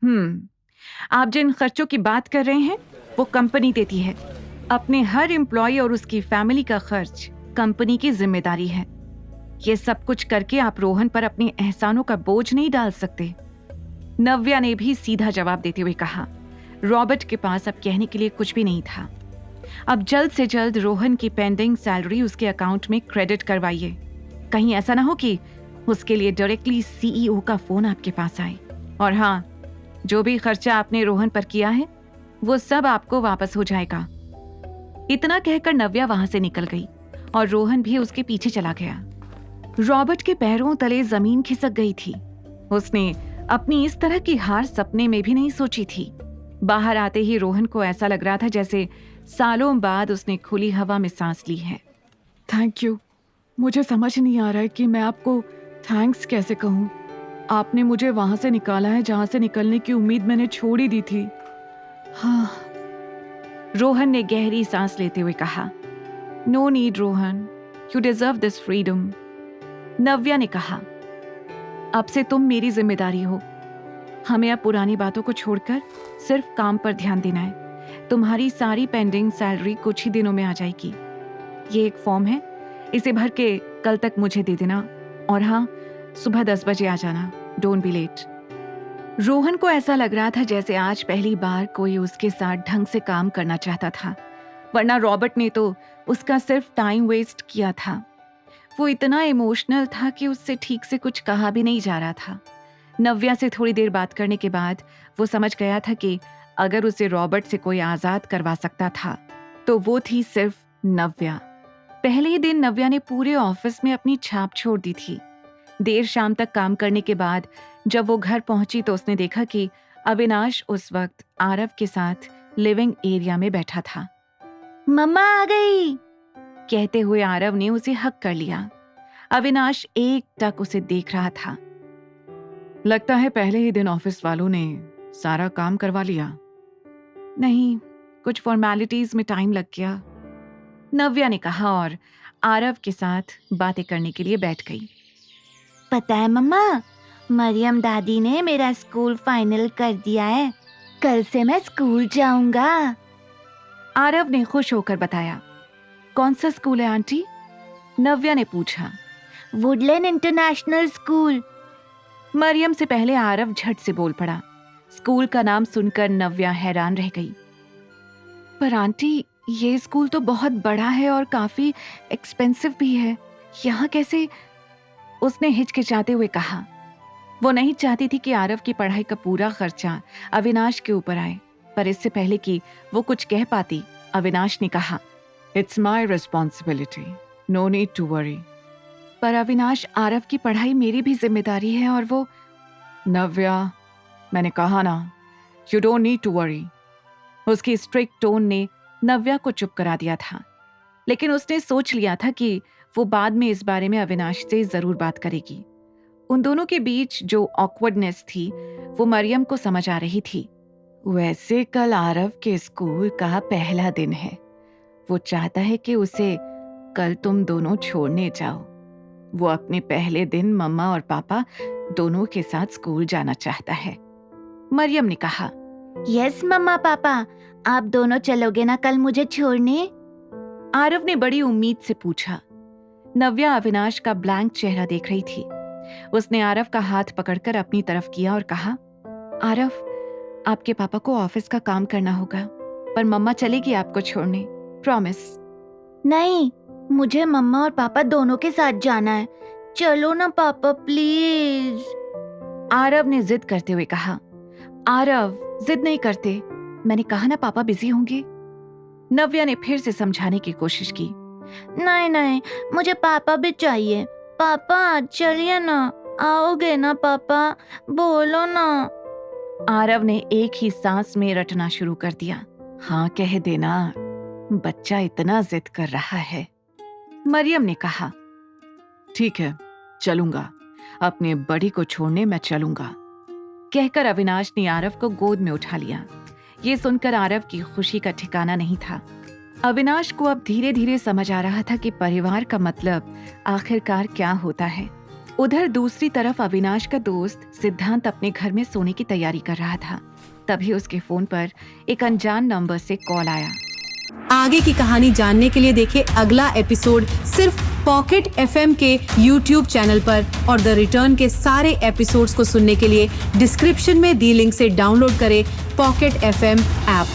आप जिन खर्चों की बात कर रहे हैं वो कंपनी देती है। अपने हर एम्प्लॉय और उसकी फैमिली का खर्च कंपनी की जिम्मेदारी है। ये सब कुछ करके आप रोहन पर अपने एहसानों का बोझ नहीं डाल सकते। नव्या ने भी सीधा जवाब देते हुए कहा। रॉबर्ट के पास अब कहने के लिए कुछ भी नहीं था। अब जल्द से जल्द रोहन की पेंडिंग सैलरी उसके अकाउंट में क्रेडिट करवाइए। कहीं ऐसा ना हो कि उसके लिए डायरेक्टली सीईओ का फोन आपके पास आए। और हाँ, जो भी खर्चा आपने रोहन पर किया है वो सब आपको वापस हो जाएगा। इतना कहकर नव्या वहां से निकल गई और रोहन भी उसके पीछे चला गया। रॉबर्ट के पैरों तले जमीन खिसक गई थी। उसने अपनी इस तरह की हार सपने में भी नहीं सोची थी। बाहर आते ही रोहन को ऐसा लग रहा था जैसे सालों बाद उसने खुली हवा में सांस ली है। Thank you. मुझे समझ नहीं आ रहा है कि मैं आपको थैंक्स कैसे कहूँ। आपने मुझे वहां से निकाला है जहां से निकलने की उम्मीद मैंने छोड़ ही दी थी। हाँ, रोहन ने गहरी सांस लेते हुए कहा। No need Rohan, you deserve this freedom. Navya ने कहा, अब से तुम मेरी जिम्मेदारी हो। हमें अब पुरानी बातों को छोड़कर सिर्फ काम पर ध्यान देना है। तुम्हारी सारी पेंडिंग सैलरी कुछ ही दिनों में आ जाएगी। ये एक फॉर्म है, इसे भर के कल तक मुझे दे देना। और हाँ, सुबह 10 बजे आ जाना। Don't be late. रोहन को ऐसा लग रहा था जैसे आज पहली बार कोई उसके साथ ढंग से काम करना चाहता था, वरना रॉबर्ट ने तो उसका सिर्फ टाइम वेस्ट किया था। वो इतना इमोशनल था कि उससे ठीक से कुछ कहा भी नहीं जा रहा था। नव्या से थोड़ी देर बात करने के बाद वो समझ गया था कि अगर उसे रॉबर्ट से कोई आजाद करवा सकता था तो वो थी सिर्फ नव्या। पहले ही दिन नव्या ने पूरे ऑफिस में अपनी छाप छोड़ दी थी। देर शाम तक काम करने के बाद जब वो घर पहुंची तो उसने देखा कि अविनाश उस वक्त आरव के साथ लिविंग एरिया में बैठा था। मम्मा आ गई, कहते हुए आरव ने उसे हक कर लिया। अविनाश एक टक उसे देख रहा था। लगता है पहले ही दिन ऑफिस वालों ने सारा काम करवा लिया। नहीं, कुछ फॉर्मेलिटीज में टाइम लग गया, नव्या ने कहा और आरव के साथ बातें करने के लिए बैठ गई। पता है मम्मा, मरियम दादी ने मेरा स्कूल फाइनल कर दिया है। कल से मैं स्कूल जाऊंगा, आरव ने खुश होकर बताया। कौन सा स्कूल है आंटी? नव्या ने पूछा। Woodland international school. मरियम से पहले आरव झट से बोल पड़ा। स्कूल का नाम सुनकर नव्या हैरान रह गई। पर आंटी, ये स्कूल तो बहुत बड़ा है और काफी एक्सपेंसिव भी है, यहाँ कैसे? उसने हिचकिचाते हुए कहा। वो नहीं चाहती थी कि आरव की पढ़ाई का पूरा खर्चा अविनाश के ऊपर आए, पर इससे पहले कि वो कुछ कह पाती, अविनाश ने कहा, it's my responsibility, no need to worry. पर अविनाश, आरव की पढ़ाई मेरी भी जिम्मेदारी है और वो। नव्या, मैंने कहा ना, you don't need to worry. उसकी स्ट्रिक्ट टोन ने नव्या को चुप करा दिया था, लेकिन उसने सोच लिया था कि वो बाद में इस बारे में अविनाश से जरूर बात करेगी। उन दोनों के बीच जो ऑकवर्डनेस थी वो मरियम को समझ आ रही थी। वैसे कल आरव के स्कूल का पहला दिन है। वो चाहता है कि उसे कल तुम दोनों छोड़ने जाओ। वो अपने पहले दिन मम्मा और पापा दोनों के साथ स्कूल जाना चाहता है। मरियम ने कहा। यस मम्मा पापा, आप दोनों चलोगे ना कल मुझे छोड़ने? आरव ने बड़ी उम्मीद से पूछा। नव्या अविनाश का ब्लैंक चेहरा देख रही थी। उसने आरव का हाथ पकड़कर अपनी तरफ किया और कहा, आरव, आपके पापा को ऑफिस का काम करना होगा, पर मम्मा चलेगी आपको छोड़ने, प्रॉमिस। नहीं, मुझे मम्मा और पापा दोनों के साथ जाना है। चलो ना पापा प्लीज, आरव ने जिद करते हुए कहा। आरव, जिद नहीं करते, मैंने कहा ना पापा बिजी होंगे। नव्या ने फिर से समझाने की कोशिश की। नहीं नहीं, मुझे पापा भी चाहिए। पापा चलिए ना, आओगे ना पापा, बोलो ना। आरव ने एक ही सांस में रटना शुरू कर दिया। हाँ कह देना, बच्चा इतना जिद कर रहा है। मरियम ने कहा। ठीक है, चलूंगा, अपने बड़ी को छोड़ने मैं चलूंगा, कहकर अविनाश ने आरव को गोद में उठा लिया। ये सुनकर आरव की खुशी का ठिकाना नहीं था। अविनाश को अब धीरे धीरे समझ आ रहा था कि परिवार का मतलब आखिरकार क्या होता है। उधर दूसरी तरफ अविनाश का दोस्त सिद्धांत अपने घर में सोने की तैयारी कर रहा था। तभी उसके फोन पर एक अनजान नंबर से कॉल आया। आगे की कहानी जानने के लिए देखें अगला एपिसोड सिर्फ पॉकेट FM के YouTube चैनल पर और द रिटर्न के सारे एपिसोड्स को सुनने के लिए डिस्क्रिप्शन में दी लिंक से डाउनलोड करें पॉकेट FM ऐप।